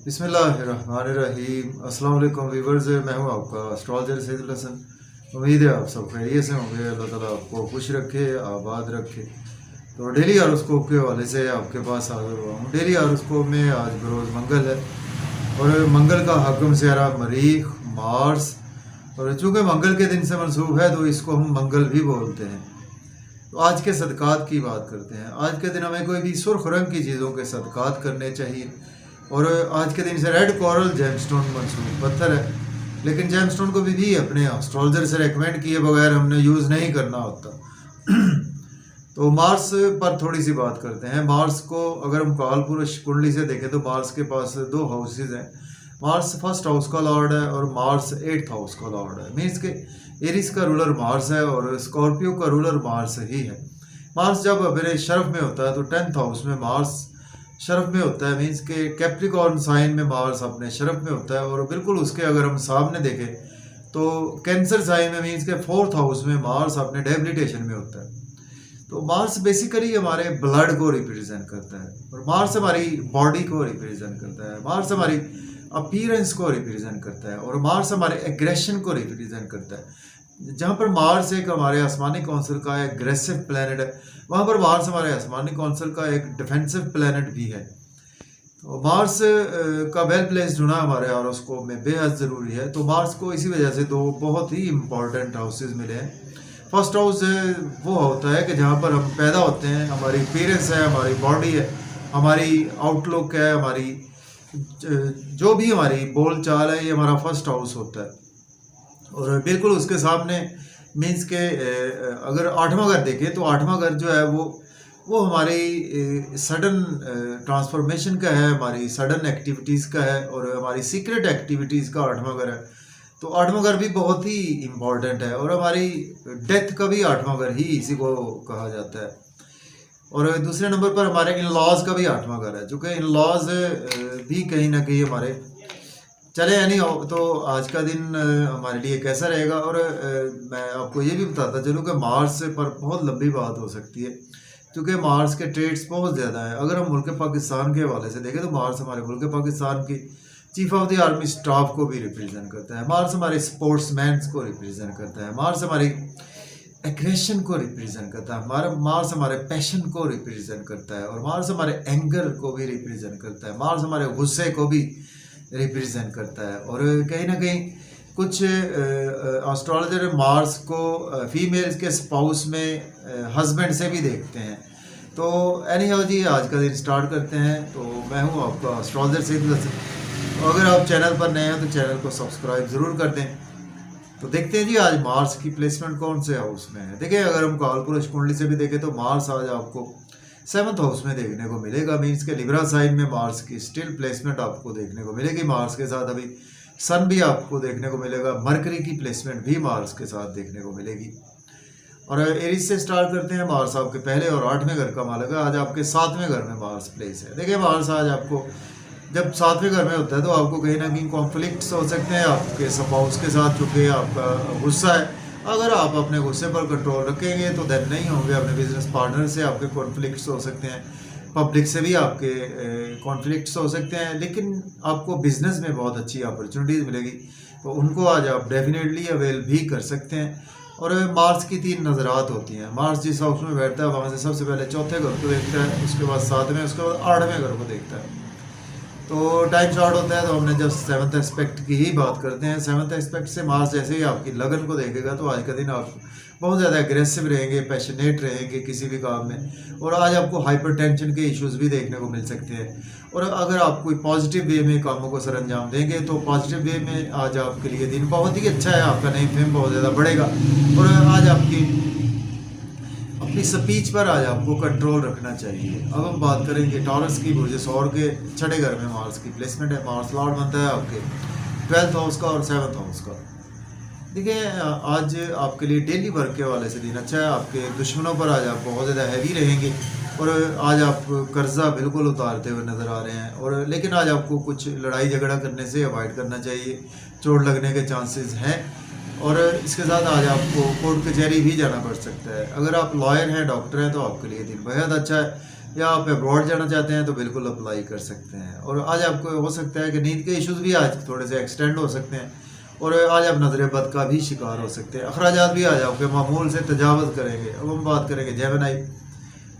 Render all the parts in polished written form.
बिस्मिल्लाहिर्रहमानिर्रहीम। अस्सलाम वालेकुम व्यूअर्स, मैं हूं आपका एस्ट्रोलॉजर सैयदुल हसन। उम्मीद है आप सब खैरियत से होंगे। अल्लाह ताला आपको खुश रखे, आबाद रखे। तो डेली हॉरोस्कोप के हवाले से आपके पास हाजिर हुआ हूँ। डेली हॉरोस्कोप में आज बरोज़ मंगल है और मंगल का हकम सियारा मरीख, मार्स, और चूँकि मंगल के दिन से मनसूब है तो इसको हम मंगल भी बोलते हैं। तो आज के सदक़ात की बात करते हैं। आज के दिन हमें कोई भी सुर्ख रंग की चीज़ों के सदक़ात करने चाहिए। और आज के दिन से रेड कोरल जेमस्टोन मंसूब पत्थर है, लेकिन जेमस्टोन को भी अपने एस्ट्रोलॉजर से रेकमेंड किए बगैर हमने यूज़ नहीं करना होता। तो मार्स पर थोड़ी सी बात करते हैं। मार्स को अगर हम कालपुरुष कुंडली से देखें तो मार्स के पास दो हाउसेज हैं। मार्स फर्स्ट हाउस का लॉर्ड है और मार्स 8th हाउस का लॉर्ड है। मीन्स के एरिस का रूलर मार्स है और स्कॉर्पियो का रूलर मार्स ही है। मार्स जब अपने शरफ में होता है तो 10th हाउस में मार्स शरफ में होता है। मीन्स के कैप्रिकॉर्न साइन में मार्स अपने शरफ में होता है। और बिल्कुल उसके अगर हम सामने देखें तो कैंसर साइन में मीन्स के 4th हाउस में मार्स अपने डेबिलिटेशन में होता है। तो मार्स बेसिकली हमारे ब्लड को रिप्रेजेंट करता है और मार्स हमारी बॉडी को रिप्रेजेंट करता है। मार्स हमारी अपीयरेंस को रिप्रेजेंट करता है और मार्स हमारे एग्रेशन को रिप्रेजेंट करता है। जहाँ पर मार्स एक हमारे आसमानी कौंसिल का एग्रेसिव प्लैनेट है, वहाँ पर मार्स हमारे आसमानी कौंसिल का एक डिफेंसिव प्लैनेट भी है। तो मार्स का वेल प्लेस्ड होना हमारे हॉरोस्कोप में बेहद ज़रूरी है। तो मार्स को इसी वजह से दो बहुत ही इम्पॉर्टेंट हाउसेज मिले हैं। फर्स्ट हाउस वो होता है कि जहाँ पर हम पैदा होते हैं, हमारी अपीयरेंस है, हमारी बॉडी है, हमारी आउटलुक है, हमारी जो भी हमारी बोल चाल है, ये हमारा फर्स्ट हाउस होता है। और बिल्कुल उसके सामने मीन्स के अगर 8वां घर देखें तो 8वां घर जो है वो हमारी सडन ट्रांसफॉर्मेशन का है, हमारी सडन एक्टिविटीज़ का है और हमारी सीक्रेट एक्टिविटीज़ का 8वां घर है। तो 8वां घर भी बहुत ही इम्पॉर्टेंट है और हमारी डेथ का भी 8वां घर ही इसी को कहा जाता है। और दूसरे नंबर पर हमारे इन लॉज का भी 8वां घर है, चूँकि इन लॉज भी कहीं ना कहीं हमारे चले यानी। तो आज का दिन हमारे लिए कैसा रहेगा। और मैं आपको ये भी बताता चलूँ कि मार्स पर बहुत लंबी बात हो सकती है, क्योंकि मार्स के ट्रेड्स बहुत ज़्यादा हैं। अगर हम मुल्क पाकिस्तान के हवाले से देखें तो मार्स हमारे मुल्क पाकिस्तान की chief of the army staff को भी रिप्रेजेंट करता है। मार्स हमारे स्पोर्ट्समैन को रिप्रेजेंट करता है। मार्स हमारी एग्रेशन को रिप्रेजेंट करता है। हमारा मार्स हमारे पैशन को रिप्रेजेंट करता है और मार्स हमारे एंगर को भी रिप्रेजेंट करता है। मार्स हमारे गुस्से को भी रिप्रेजेंट करता है। और कहीं ना कहीं कुछ एस्ट्रोलॉजर मार्स को फीमेल्स के स्पाउस में हस्बैंड से भी देखते हैं। तो एनी हाउ जी, आज का दिन स्टार्ट करते हैं। तो मैं हूँ आपका एस्ट्रोलॉजर सैयदुल हसन। अगर आप चैनल पर नए हैं तो चैनल को सब्सक्राइब ज़रूर कर दें। तो देखते हैं जी आज मार्स की प्लेसमेंट कौन से हाउस में है। देखिए, अगर हम कालपुरुष कुंडली से भी देखें तो मार्स आज आपको 7th हाउस में देखने को मिलेगा। मीन्स के लिब्रा साइन में मार्स की स्टिल प्लेसमेंट आपको देखने को मिलेगी। मार्स के साथ अभी सन भी आपको देखने को मिलेगा। मरकरी की प्लेसमेंट भी मार्स के साथ देखने को मिलेगी। और एरिस से स्टार्ट करते हैं। मार्स आपके पहले और 8वें घर का मालिक है। आज आपके 7वें घर में मार्स प्लेस है। देखिए, मार्स आज आपको जब 7वें घर में होता है तो आपको कहीं ना कहीं कॉन्फ्लिक्ट्स हो सकते हैं आपके स्पाउस के साथ, चूँकि आपका गुस्सा है। अगर आप अपने गुस्से पर कंट्रोल रखेंगे तो देन नहीं होंगे। अपने बिजनेस पार्टनर से आपके कॉन्फ्लिक्ट्स हो सकते हैं, पब्लिक से भी आपके कॉन्फ्लिक्ट्स हो सकते हैं, लेकिन आपको बिजनेस में बहुत अच्छी अपॉर्चुनिटीज़ मिलेगी। तो उनको आज आप डेफिनेटली अवेल भी कर सकते हैं। और मार्स की 3 नज़रात होती हैं। मार्स जिस हाउस में बैठता है वहाँ से सबसे पहले 4थे घर को देखता है, उसके बाद 7वें, उसके बाद 8वें घर को देखता है। तो टाइम शॉर्ट होता है तो हमने जब 7th एस्पेक्ट की ही बात करते हैं। 7th एस्पेक्ट से मार्स जैसे ही आपकी लगन को देखेगा तो आज का दिन आप बहुत ज़्यादा एग्रेसिव रहेंगे, पैशनेट रहेंगे किसी भी काम में। और आज आपको हाइपरटेंशन के इश्यूज भी देखने को मिल सकते हैं। और अगर आप कोई पॉजिटिव वे में कामों को सर अंजाम देंगे तो पॉजिटिव वे में आज आपके लिए दिन बहुत ही अच्छा है। आपका नेम फेम बहुत ज़्यादा बढ़ेगा। और आज आपकी अपनी स्पीच पर आज आपको कंट्रोल रखना चाहिए। अब हम बात करेंगे टॉरस की। बुर्ज सौर के 6ठे घर में मार्स की प्लेसमेंट है। मार्स लॉर्ड बनता है आपके 12th हाउस का और 7th हाउस का। देखिए, आज आपके लिए डेली वर्क के हवाले से दिन अच्छा है। आपके दुश्मनों पर आज आप बहुत ज़्यादा हैवी रहेंगे और आज आप कर्जा बिल्कुल उतारते हुए नज़र आ रहे हैं। और लेकिन आज आपको कुछ लड़ाई झगड़ा करने से अवॉइड करना चाहिए, चोट लगने के चांसेस हैं। और इसके साथ आज आपको कोर्ट कचहरी भी जाना पड़ सकता है। अगर आप लॉयर हैं, डॉक्टर हैं तो आपके लिए दिन बेहद अच्छा है। या आप अब्रॉड जाना चाहते हैं तो बिल्कुल अप्लाई कर सकते हैं। और आज आपको हो सकता है कि नींद के इश्यूज़ भी आज थोड़े से एक्सटेंड हो सकते हैं और आज आप नजर बद का भी शिकार हो सकते हैं। अखराजात भी आज आपके मामूल से तजावज़ करेंगे। अब हम बात करेंगे जेमिनी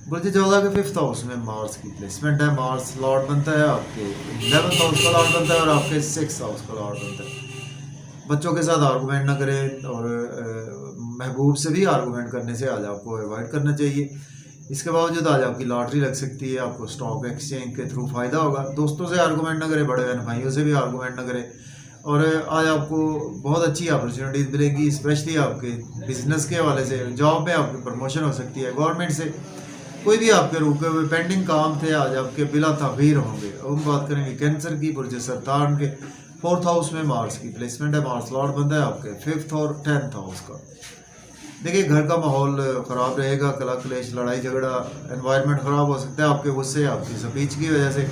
बुर्ज 14 के 5th हाउस में मार्स की प्लेसमेंट है। मार्स लॉर्ड बनता है आपके 11th हाउस का लॉर्ड बनता है और आपके 6th हाउस का लॉर्ड बनता है। बच्चों के साथ आर्गूमेंट ना करें और महबूब से भी आर्गूमेंट करने से आज आपको अवॉइड करना चाहिए। इसके बावजूद आज आपकी लॉटरी लग सकती है, आपको स्टॉक एक्सचेंज के थ्रू फ़ायदा होगा। दोस्तों से आर्गूमेंट ना करें, बड़े बहन भाइयों से भी आर्गूमेंट ना करें और आज आपको बहुत अच्छी अपॉर्चुनिटीज़ मिलेगी, स्पेशली आपके बिजनेस के हवाले से। जॉब में आपकी प्रमोशन हो सकती है। गवर्नमेंट से कोई भी आपके रुके हुए पेंडिंग काम थे आज आपके बिला ताख़ीर होंगे। अब हम बात करेंगे कैंसर की बुर्ज सरतान के 4th हाउस में मार्स की प्लेसमेंट है। मार्स लॉर्ड बनता है आपके 5th और 10th हाउस का। देखिए घर का माहौल ख़राब रहेगा, कला कलेश, लड़ाई झगड़ा, एनवायरनमेंट ख़राब हो सकता है आपके गुस्से, आपकी स्पीच की वजह से।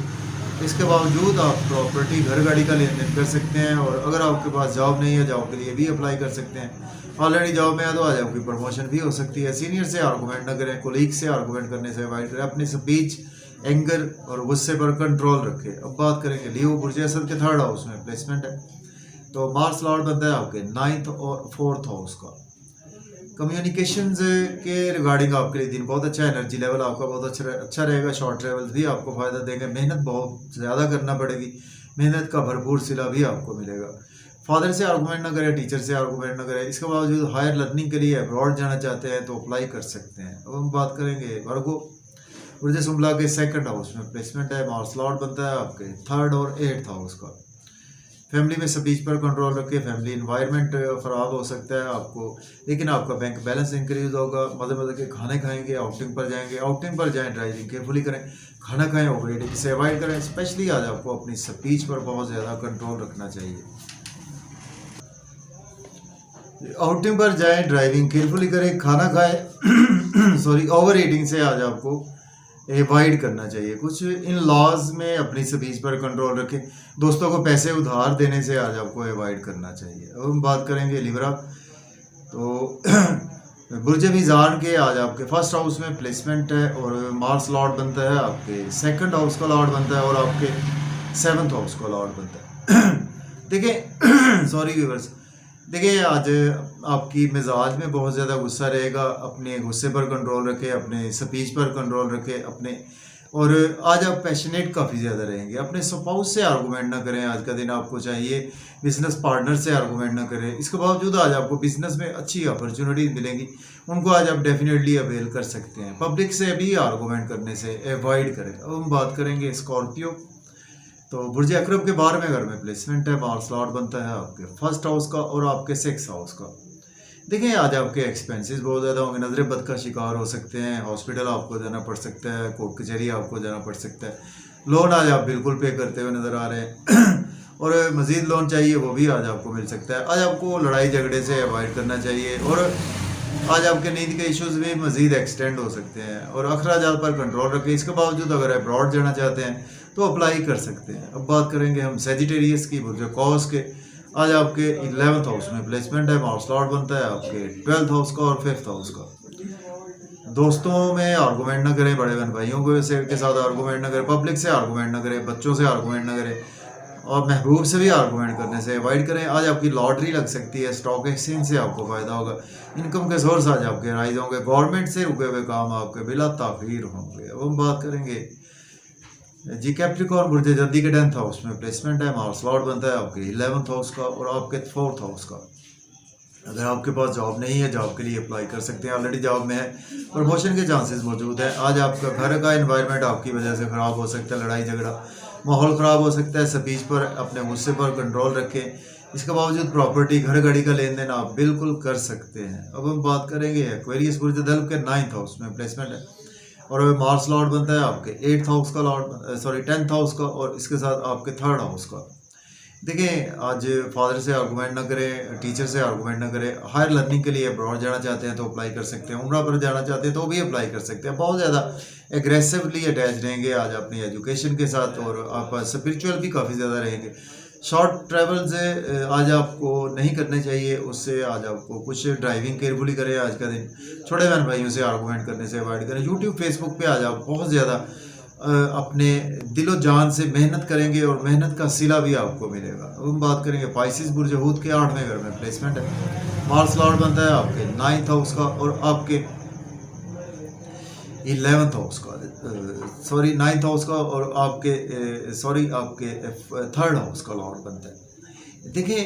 इसके बावजूद आप प्रॉपर्टी, घर गाड़ी का लेन देन कर सकते हैं। और अगर आपके पास जॉब नहीं है, जॉब के लिए भी अप्लाई कर सकते हैं। ऑलरेडी जॉब में है तो आज आपकी प्रमोशन भी हो सकती है। सीनियर से आर्गूमेंट ना करें, कोलीग से आर्गूमेंट करने से अवॉइड करें। अपनी स्पीच, एंगर और गुस्से पर कंट्रोल रखें। अब बात करेंगे लियो बुर्ज असद के 3rd हाउस में प्लेसमेंट है। तो मार्स लॉर्ड बनता है आपके 9th और 4th हाउस का। कम्युनिकेशंस के रिगार्डिंग आपके लिए दिन बहुत अच्छा है। एनर्जी लेवल आपका बहुत अच्छा रहेगा। शॉर्ट ट्रेवल्स भी आपको फ़ायदा देंगे। मेहनत बहुत ज़्यादा करना पड़ेगी, मेहनत का भरपूर सिला भी आपको मिलेगा। फादर से आर्गूमेंट ना करें, टीचर से आर्गूमेंट ना करें। इसके बावजूद हायर लर्निंग के लिए अब्रॉड जाना चाहते हैं तो अप्लाई कर सकते हैं। अब हम बात करेंगे वर्गो बुर्ज सुमला के 2nd हाउस में प्लेसमेंट है। मार्स लॉर्ड बनता है आपके 3rd और 8th हाउस का। फैमिली में स्पीच पर कंट्रोल रखें। फैमिली इन्वायरमेंट ख़राब हो सकता है आपको, लेकिन आपका बैंक बैलेंस इंक्रीज होगा। मज़े के खाने खाएंगे, आउटिंग पर जाएंगे। आउटिंग पर जाएं, ड्राइविंग केयरफुली करें। खाना खाएं, ओवर ईटिंग से अवॉइड करें। स्पेशली आज आपको अपनी स्पीच पर बहुत ज़्यादा कंट्रोल रखना चाहिए। आउटिंग पर जाएं, ड्राइविंग केयरफुली करें, खाना खाएं ओवर ईटिंग से आज आपको अवॉइड करना चाहिए। कुछ इन लॉज में अपनी स्पीच पर कंट्रोल रखें। दोस्तों को पैसे उधार देने से आज आपको अवॉइड करना चाहिए। अब हम बात करेंगे लिब्रा। तो बुर्ज मीज़ान के आज आपके 1st हाउस में प्लेसमेंट है और मार्स लॉर्ड बनता है आपके 2nd हाउस का लॉर्ड बनता है और आपके 7th हाउस का लॉर्ड बनता है। देखिए सॉरी व्यूअर्स, देखिए आज आपकी मिजाज में बहुत ज़्यादा गुस्सा रहेगा। अपने गुस्से पर कंट्रोल रखें, अपने स्पीच पर कंट्रोल रखें अपने। और आज आप पैशनेट काफ़ी ज़्यादा रहेंगे। अपने स्पाउस से आर्गूमेंट ना करें। आज का दिन आपको चाहिए बिजनेस पार्टनर से आर्गूमेंट ना करें। इसके बावजूद आज आपको बिजनेस में अच्छी अपॉर्चुनिटीज मिलेंगी, उनको आज आप डेफिनेटली अवेल कर सकते हैं। पब्लिक से भी आर्गूमेंट करने से अवॉइड करें। अब हम बात करेंगे स्कॉर्पियो। तो बुर्ज अकरब के 12वें घर में प्लेसमेंट है। मार्स लॉर्ड बनता है आपके 1st हाउस का और आपके 6th हाउस का। देखिए आज आपके एक्सपेंसेस बहुत ज़्यादा होंगे। नजर बद का शिकार हो सकते हैं। हॉस्पिटल आपको जाना पड़ सकता है। कोर्ट कचहरी आपको जाना पड़ सकता है। लोन आज आप बिल्कुल पे करते हुए नज़र आ रहे हैं और मज़ीद लोन चाहिए वो भी आज आपको मिल सकता है। आज आपको लड़ाई झगड़े से अवॉइड करना चाहिए और आज आपके नींद के इश्यूज़ भी मज़ीद एक्सटेंड हो सकते हैं। और अखराजात पर कंट्रोल रखें। इसके बावजूद अगर अब्रॉड जाना चाहते हैं तो अप्लाई कर सकते हैं। अब बात करेंगे हम सेजिटेरियस की बुर्ज कॉस के। आज आपके 11th हाउस में प्लेसमेंट है। मार्स लॉर्ड बनता है आपके 12th हाउस का और 5th हाउस का। दोस्तों में आर्गूमेंट ना करें, बड़े बहन भाइयों के साथ आर्गूमेंट ना करें, पब्लिक से आर्गूमेंट ना करें, बच्चों से आर्गूमेंट ना करें और महबूब से भी आर्गूमेंट करने से अवॉइड करें। आज आपकी लॉटरी लग सकती है। स्टॉक एक्सचेंज से आपको फ़ायदा होगा। इनकम के सोर्स आज आपके राइज होंगे। गवर्नमेंट से रुके हुए काम आपके बिला ताख़ीर होंगे। अब हम बात करेंगे जी कैप्रिकॉर्न बुर्ज जल्दी के 10th हाउस में प्लेसमेंट है। मार्स लॉर्ड बनता है आपके 11th हाउस का और आपके 4th हाउस का। अगर आपके पास जॉब नहीं है, जॉब के लिए अप्लाई कर सकते हैं। ऑलरेडी जॉब में है, प्रमोशन के चांसेस मौजूद है। आज आपका घर का एनवायरनमेंट आपकी वजह से ख़राब हो सकता है। लड़ाई झगड़ा, माहौल ख़राब हो सकता है। स्पीच पर, अपने गुस्से पर कंट्रोल रखें। इसके बावजूद प्रॉपर्टी, घर गाड़ी का लेन देन आप बिल्कुल कर सकते हैं। अब हम बात करेंगे एक्वेरियस बुर्ज दल्ब के 9th हाउस में प्लेसमेंट है और मार्स लॉर्ड बनता है आपके 8th हाउस का लॉर्ड 10th हाउस का और इसके साथ आपके 3rd हाउस का। देखिए आज फादर से आर्गूमेंट ना करें, टीचर से आर्गूमेंट ना करें। हायर लर्निंग के लिए अब्रॉड जाना चाहते हैं तो अप्लाई कर सकते हैं। उम्रा पर जाना चाहते हैं तो भी अप्लाई कर सकते हैं। बहुत ज़्यादा एग्रेसिवली अटैच रहेंगे आज अपनी एजुकेशन के साथ और आप स्पिरिचुअल भी काफ़ी ज़्यादा रहेंगे। शॉर्ट ट्रैवल से आज आपको नहीं करने चाहिए, उससे आज आपको कुछ ड्राइविंग केयरफुली करें आज का दिन। छोटे बहन भाइयों से आर्गूमेंट करने से अवॉइड करें। यूट्यूब फेसबुक पे आज आप बहुत ज़्यादा अपने दिलो जान से मेहनत करेंगे और मेहनत का सिला भी आपको मिलेगा। अब हम बात करेंगे पाइसिस बुर्ज हूत के 8वें घर में प्लेसमेंट है। मार्स लॉर्ड बनता है आपके 9th हाउस का और आपके 11th हाउस का, सॉरी 9th हाउस का, और आपके आपके 3rd हाउस का लॉर्ड बनता है। देखिए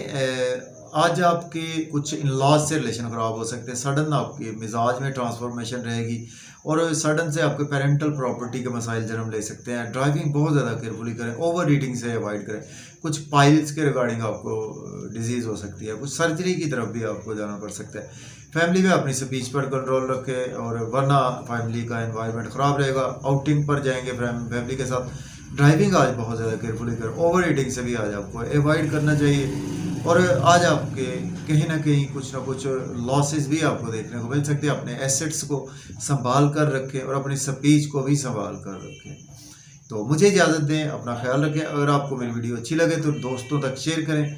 आज आपके कुछ इन लॉज से रिलेशन ख़राब हो सकते हैं। सडन आपके मिजाज में ट्रांसफॉर्मेशन रहेगी और सडन से आपके पेरेंटल प्रॉपर्टी के मसाइल जन्म ले सकते हैं। ड्राइविंग बहुत ज़्यादा केयरफुली करें, ओवर ईटिंग से अवॉइड करें। कुछ पाइल्स के रिगार्डिंग आपको डिजीज़ हो सकती है, कुछ सर्जरी की तरफ भी आपको जाना पड़ सकता है। फैमिली में अपनी स्पीच पर कंट्रोल रखें और वरना फैमिली का एनवायरनमेंट ख़राब रहेगा। आउटिंग पर जाएंगे फैमिली के साथ। ड्राइविंग आज बहुत ज़्यादा केयरफुली करें। ओवर ईटिंग से भी आज आपको अवॉइड करना चाहिए। और आज आपके कहीं ना कहीं कुछ ना कुछ लॉसेस भी आपको देखने को मिल सकते हैं। अपने एसेट्स को संभाल कर रखें और अपनी स्पीच को भी संभाल कर रखें। तो मुझे इजाज़त दें, अपना ख्याल रखें। अगर आपको मेरी वीडियो अच्छी लगे तो दोस्तों तक शेयर करें।